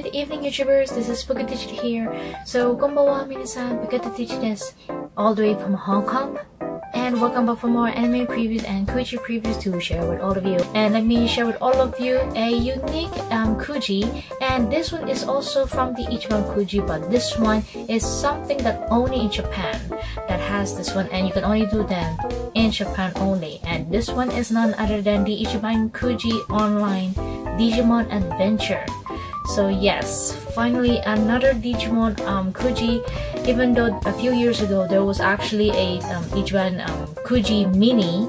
Good evening, YouTubers. This is Pokediged here. So, konbanwa minasan, Pokediged desu. All the way from Hong Kong. And welcome back for more anime previews and Kuji previews to share with all of you. And let me share with all of you a unique Kuji. And this one is also from the Ichiban Kuji, but this one is something that only in Japan that has this one, and you can only do them in Japan only. And this one is none other than the Ichiban Kuji Online Digimon Adventure. So yes, finally another Digimon Kuji. Even though a few years ago there was actually a Ichiban Kuji mini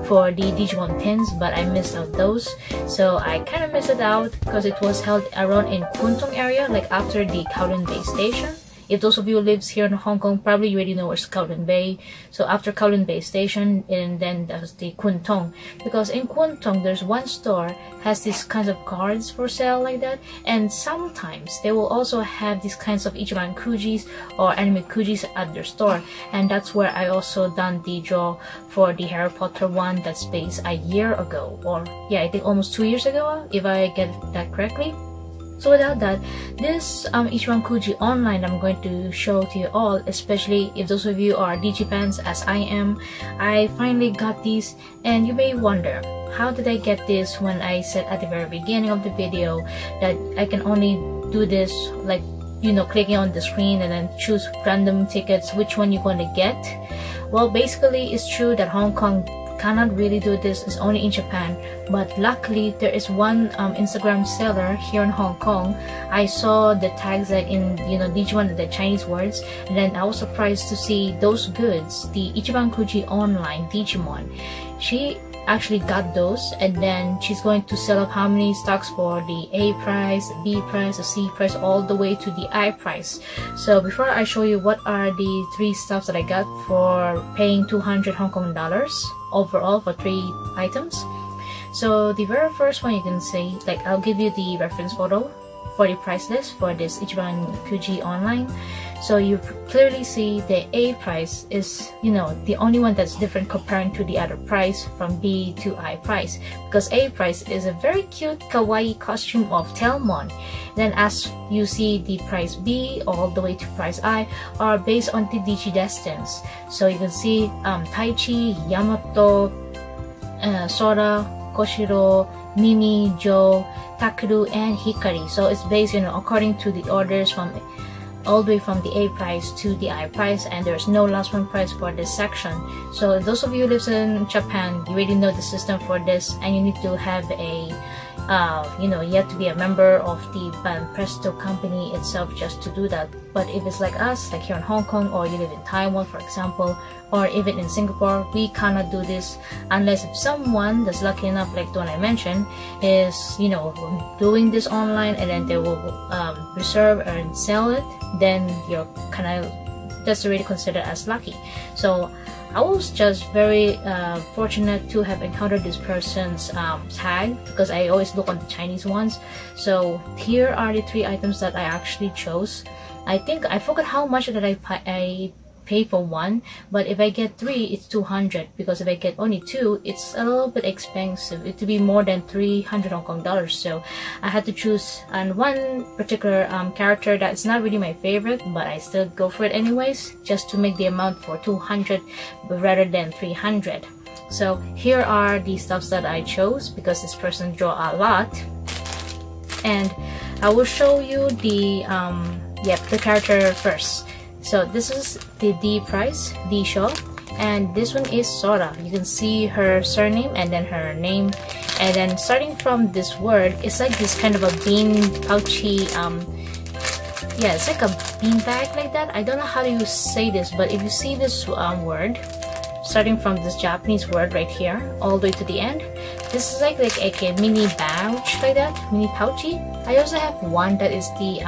for the Digimon pins, but I missed out those. So I kind of missed it out because it was held around in Kuntong area, like after the Kowloon Bay station. If those of you who lives here in Hong Kong, probably you already know where's Kowloon Bay. So after Kowloon Bay station, and then there's the Kuntong. Because in Kuntong, there's one store has these kinds of cards for sale like that. And sometimes they will also have these kinds of Ichiban Kujis or Anime Kujis at their store. And that's where I also done the draw for the Harry Potter one that's based a year ago. Or yeah, I think almost 2 years ago, if I get that correctly. So without that, this Ichiban Kuji Online I'm going to show to you all, especially if those of you are Digi fans as I am. I finally got these, and you may wonder, how did I get this when I said at the very beginning of the video that I can only do this like, you know, clicking on the screen and then choose random tickets, which one you're going to get? Well, basically it's true that Hong Kong cannot really do this, it's only in Japan, but luckily there is one Instagram seller here in Hong Kong. I saw the tags like in, you know, Digimon, the Chinese words, and then I was surprised to see those goods, the Ichiban Kuji Online Digimon. She actually got those, and then she's going to sell up how many stocks for the A price, B price, the C price, all the way to the I price. So before I show you what are the 3 stuffs that I got for paying 200 Hong Kong dollars overall for 3 items. So the very first one, you can see, like, I'll give you the reference photo for the price list for this Ichiban Kuji Online. So you clearly see the A price is, you know, the only one that's different comparing to the other price from B to I price, because A price is a very cute kawaii costume of Telmon. Then as you see, the price B all the way to price I are based on the Digidestins. So you can see Taichi, Yamato, Sora, Koshiro, Mimi, Jo, Takeru, and Hikari. So it's based, you know, according to the orders from all the way from the A price to the I price, and there's no last one price for this section. So if those of you who live in Japan, you already know the system for this, and you need to have a you know, you have to be a member of the Presto company itself just to do that. But if it's like us, like here in Hong Kong, or you live in Taiwan for example, or even in Singapore, we cannot do this unless if someone that's lucky enough, like the one I mentioned, is, you know, doing this online, and then they will reserve and sell it, then you're kind of, that's already considered as lucky. So I was just very fortunate to have encountered this person's tag, because I always look on the Chinese ones. So here are the 3 items that I actually chose. I think I forgot how much that I pay for one, but if I get 3 it's 200, because if I get only 2 it's a little bit expensive. It would be more than 300 Hong Kong dollars. So I had to choose on one particular character that's not really my favorite, but I still go for it anyways, just to make the amount for 200 rather than 300. So here are the stuffs that I chose, because this person drew a lot, and I will show you the the character first. So this is the D price, D show, and this one is Sora. You can see her surname and then her name, and then starting from this word, it's like this kind of a bean pouchy, yeah, it's like a bean bag like that. I don't know how you say this, but if you see this word, starting from this Japanese word right here, all the way to the end, this is like a mini pouch like that, mini pouchy. I also have one that is the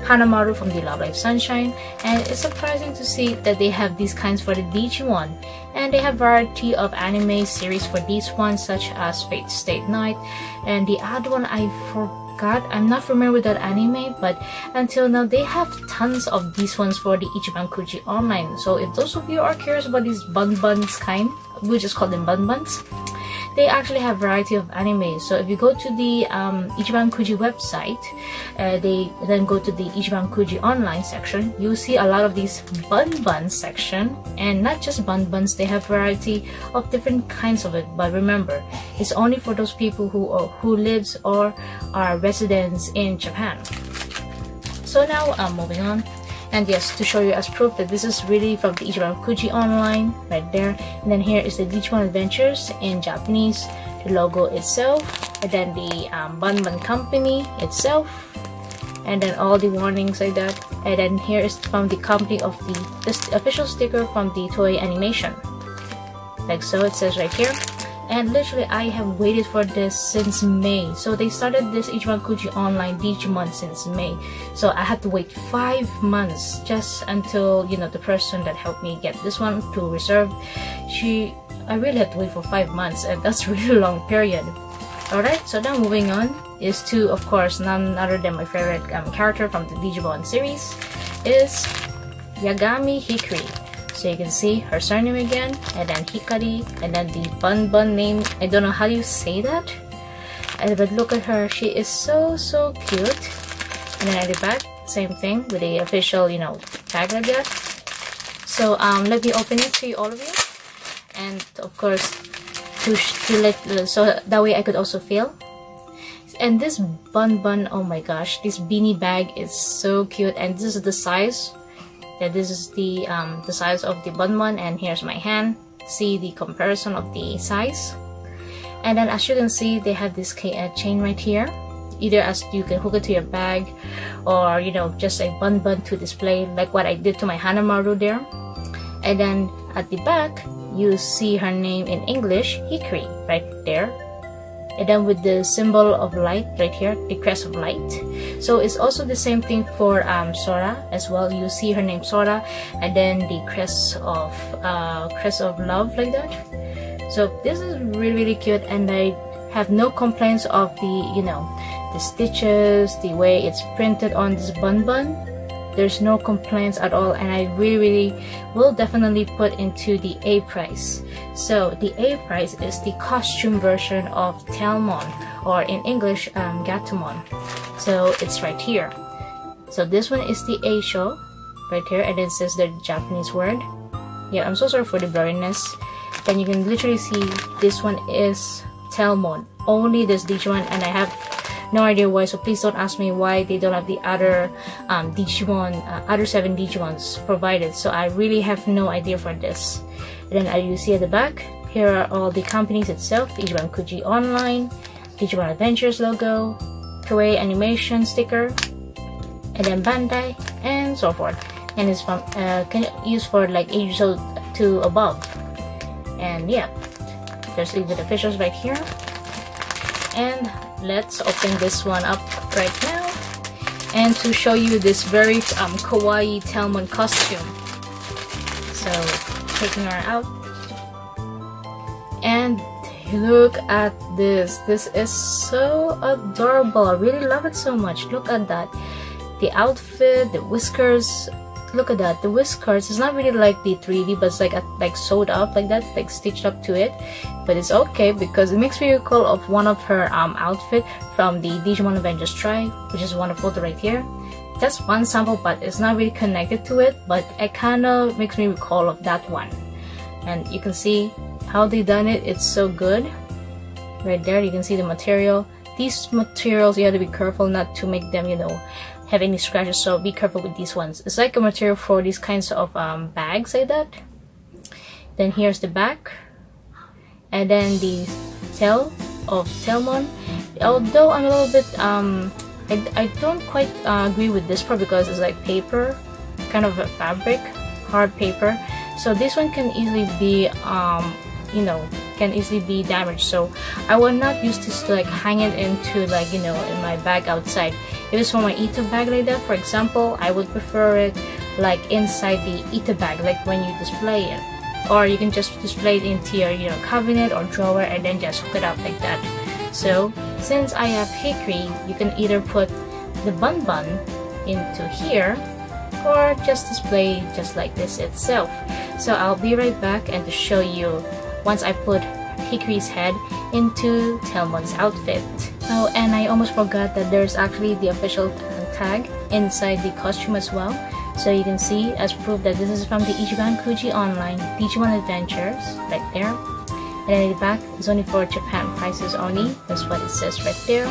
Hanamaru from the Love Live Sunshine, and it's surprising to see that they have these kinds for the Digimon, and they have variety of anime series for these ones, such as Fate Stay Night, and the other one I forgot. I'm not familiar with that anime, but until now they have tons of these ones for the Ichiban Kuji Online. So if those of you are curious about these bun buns kind, we just call them bun buns, they actually have variety of anime. So if you go to the Ichiban Kuji website, they then go to the Ichiban Kuji Online section, you see a lot of these bun section, and not just buns, they have variety of different kinds of it. But remember, it's only for those people who lives or are residents in Japan. So now moving on. And yes, to show you as proof that this is really from the Ichiban Kuji Online, right there. And then here is the Digimon Adventures in Japanese, the logo itself, and then the Bun Company itself, and then all the warnings like that. And then here is from the company of the official sticker from the Toei Animation, like so. It says right here. And literally, I have waited for this since May. So they started this Ichiban Kuji Online Digimon since May. So I had to wait 5 months just until, you know, the person that helped me get this one to reserve, I really had to wait for 5 months, and that's a really long period. Alright, so now moving on is to, of course, none other than my favorite character from the Digimon series is Yagami Hikari. So you can see her surname again, and then Hikari, and then the bun name. I don't know how you say that, but look at her. She is so cute. And then at the back, same thing with the official, you know, tag like that. So let me open it to all of you, and of course so that way I could also feel. And this bun, oh my gosh, this beanie bag is so cute, and this is the size. Yeah, this is the size of the bun, and here's my hand. See the comparison of the size. And then as you can see, they have this chain right here. Either as you can hook it to your bag, or you know, just a bun to display, like what I did to my Hanamaru there. And then at the back, you see her name in English, Hikari, right there. And then with the symbol of light right here, the crest of light. So it's also the same thing for Sora as well. You see her name Sora, and then the crest of love like that. So this is really cute, and I have no complaints of the, you know, the stitches, the way it's printed on this bun. There's no complaints at all, and I really will definitely put into the A price. So the A price is the costume version of Tailmon, or in English, Gatomon. So it's right here. So this one is the A show, right here, and it says the Japanese word. Yeah, I'm so sorry for the blurriness. Then you can literally see this one is Tailmon, only this Digimon, and I have no idea why, so please don't ask me why they don't have the other Digimon, other 7 Digimons provided. So I really have no idea for this. And then as you see at the back, here are all the companies itself: Ichiban Kuji Online, Digimon Adventures logo, Toei Animation sticker, and then Bandai, and so forth. And it's from can use for like ages old to above. And yeah, there's even the officials right here. And let's open this one up right now, and to show you this very kawaii Tailmon costume. So taking her out, and look at this. This is so adorable. I really love it so much. Look at that. The outfit, the whiskers. Look at that. The whiskers is not really like the 3D, but it's like sewed up like that, like stitched up to it. But it's okay because it makes me recall of one of her outfit from the Digimon Avengers Try, which is one photo right here. That's one sample, but it's not really connected to it, but it kind of makes me recall of that one. And you can see how they done it. It's so good. Right there, you can see the material. These materials, you have to be careful not to make them, you know, have any scratches, so be careful with these ones. It's like a material for these kinds of bags like that. Then here's the back, and then the tail of Tailmon. Although I'm a little bit I don't quite agree with this part because it's like paper, kind of a fabric, hard paper. So this one can easily be you know, can easily be damaged. So I will not use this to like hang it into, like, you know, in my bag outside. If it's for my Ito bag like that, for example, I would prefer it like inside the Ito bag, like when you display it. Or you can just display it into your, you know, cabinet or drawer and then just hook it up like that. So since I have Hikari, you can either put the bun into here or just display just like this itself. So I'll be right back and to show you once I put Hikari's head into Telmon's outfit. Oh, and I almost forgot that there's actually the official tag inside the costume as well. So you can see as proof that this is from the Ichiban Kuji Online Digimon Adventures, right there. And then the back is only for Japan prices only. That's what it says right there.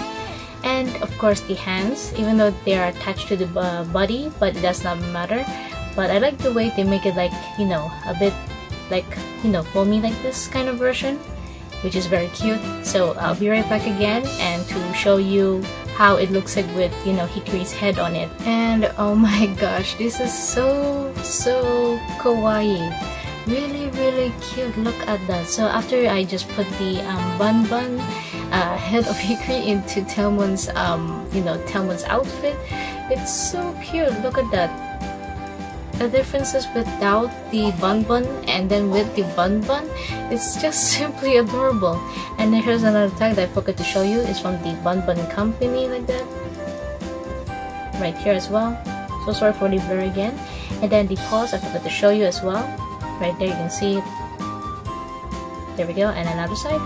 And of course the hands, even though they are attached to the body, but it does not matter. But I like the way they make it like, you know, a bit like, you know, foamy like this kind of version, which is very cute. So I'll be right back again and to show you how it looks like with, you know, Hikari's head on it. And oh my gosh, this is so kawaii. Really cute. Look at that. So after I just put the bun head of Hikari into Telmon's you know, Telmon's outfit, it's so cute. Look at that. The differences without the bun and then with the bun, it's just simply adorable. And then here's another tag that I forgot to show you. It's from the bun company, like that, right here as well. So sorry for the blur again. And then the paws I forgot to show you as well. Right there, you can see it. There we go. And another side.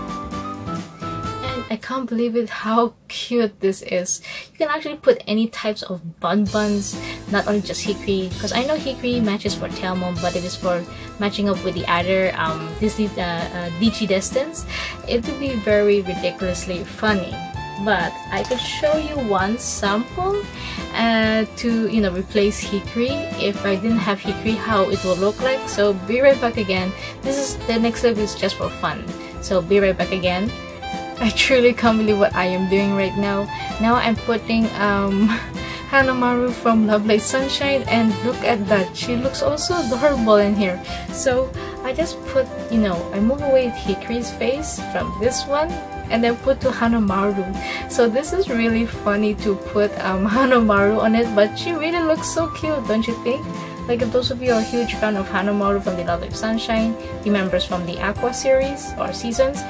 And I can't believe it how cute this is. You can actually put any types of buns, not only just Hikari, because I know Hikari matches for Telmon, but it is for matching up with the other Disney Digidestins. It would be very ridiculously funny. But I could show you one sample to, you know, replace Hikari if I didn't have Hikari, how it will look like. So be right back again. This is the next clip is just for fun. So be right back again. I truly can't believe what I am doing right now. Now I'm putting Hanamaru from Lovely Sunshine, and look at that. She looks also adorable in here. So I just put, you know, I move away Hikari's face from this one and then put to Hanamaru. So this is really funny to put Hanamaru on it, but she really looks so cute, don't you think? Like, if those of you are a huge fan of Hanamaru from the Lovely Sunshine, the members from the Aqua series or seasons,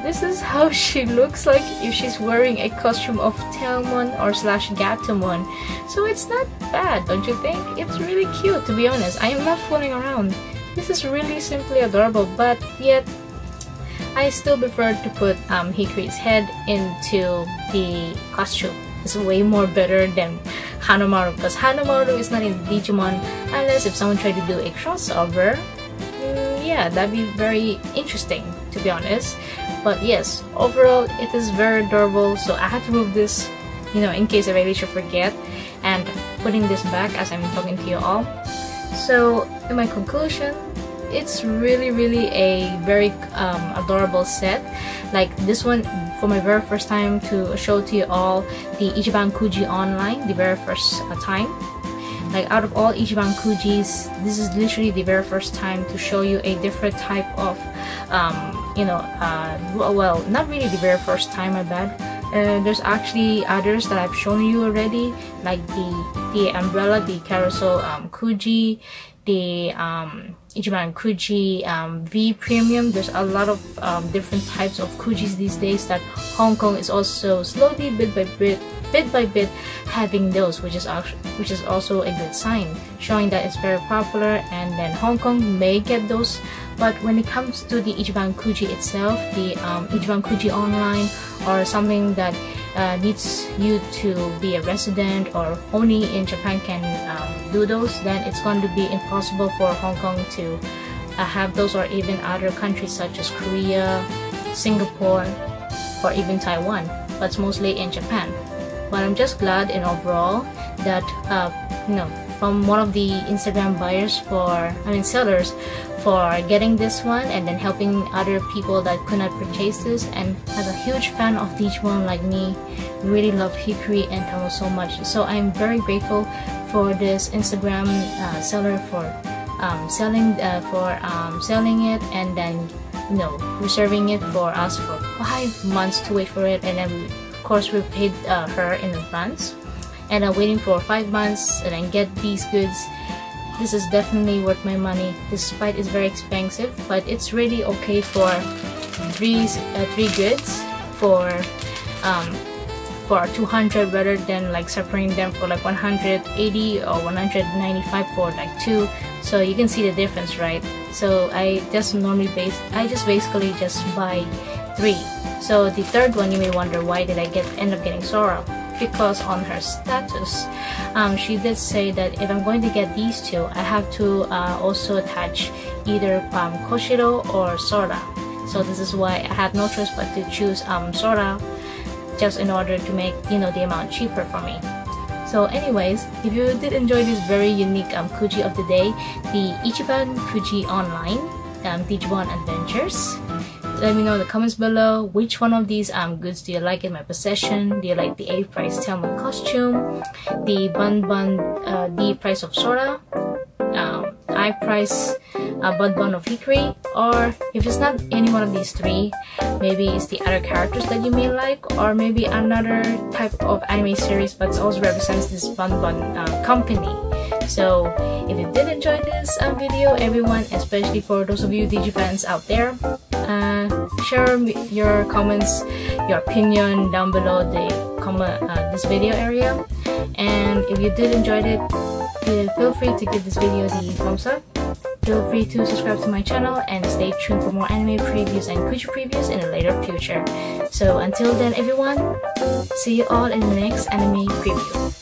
this is how she looks like if she's wearing a costume of Telmon or slash Gatomon. So it's not bad, don't you think? It's really cute, to be honest. I am not fooling around. This is really simply adorable, but yet I still prefer to put Hikari's head into the costume. It's way more better than Hanamaru, because Hanamaru is not in Digimon unless if someone tried to do a crossover. Yeah, that'd be very interesting, to be honest. But yes, overall it is very adorable, so I had to move this, you know, in case I really should forget, and putting this back as I'm talking to you all. So in my conclusion, it's really a very adorable set. Like this one, for my very first time to show to you all the Ichiban Kuji Online, the very first time. Like, out of all Ichiban Kujis, this is literally the very first time to show you a different type of you know, well, not really the very first time, my bad. There's actually others that I've shown you already, like the umbrella, the carousel Kuji, the Ichiban Kuji V Premium. There's a lot of different types of Kujis these days that Hong Kong is also slowly, bit by bit having those, which is also a good sign, showing that it's very popular, and then Hong Kong may get those. But when it comes to the Ichiban Kuji itself, the Ichiban Kuji Online, or something that needs you to be a resident or only in Japan can do those, then it's going to be impossible for Hong Kong to have those, or even other countries such as Korea, Singapore, or even Taiwan, but it's mostly in Japan. But I'm just glad in overall that you know, from one of the Instagram sellers for getting this one, and then helping other people that could not purchase this. And as a huge fan of Digimon like me, really love Hikari and Telmo so much. So I'm very grateful for this Instagram seller for selling it, and then, you know, reserving it for us for 5 months to wait for it, and then of course we paid her in advance, and I'm waiting for 5 months and then get these goods. This is definitely worth my money, despite it's very expensive, but it's really okay for three goods for 200 rather than like separating them for like 180 or 195 for like two So you can see the difference, right? So I just basically just buy 3. So the third one, you may wonder why did I end up getting Sora? Because on her status, she did say that if I'm going to get these 2, I have to also attach either Koshiro or Sora. So this is why I had no choice but to choose Sora, just in order to make the amount cheaper for me. So anyways, if you did enjoy this very unique Kuji of the day, the Ichiban Kuji Online Digimon Adventures, let me know in the comments below which one of these goods do you like in my possession. Do you like the A price Telmon costume, the D price of Sora, I price Bun of Hikari, or if it's not any one of these 3, maybe it's the other characters that you may like, or maybe another type of anime series but also represents this Bun company. So if you did enjoy this video, everyone, especially for those of you Digifans out there, share your comments, your opinion down below this video area. And if you did enjoy it, feel free to give this video the thumbs up. Feel free to subscribe to my channel and stay tuned for more anime previews and Kuji previews in the later future. So until then everyone, see you all in the next anime preview.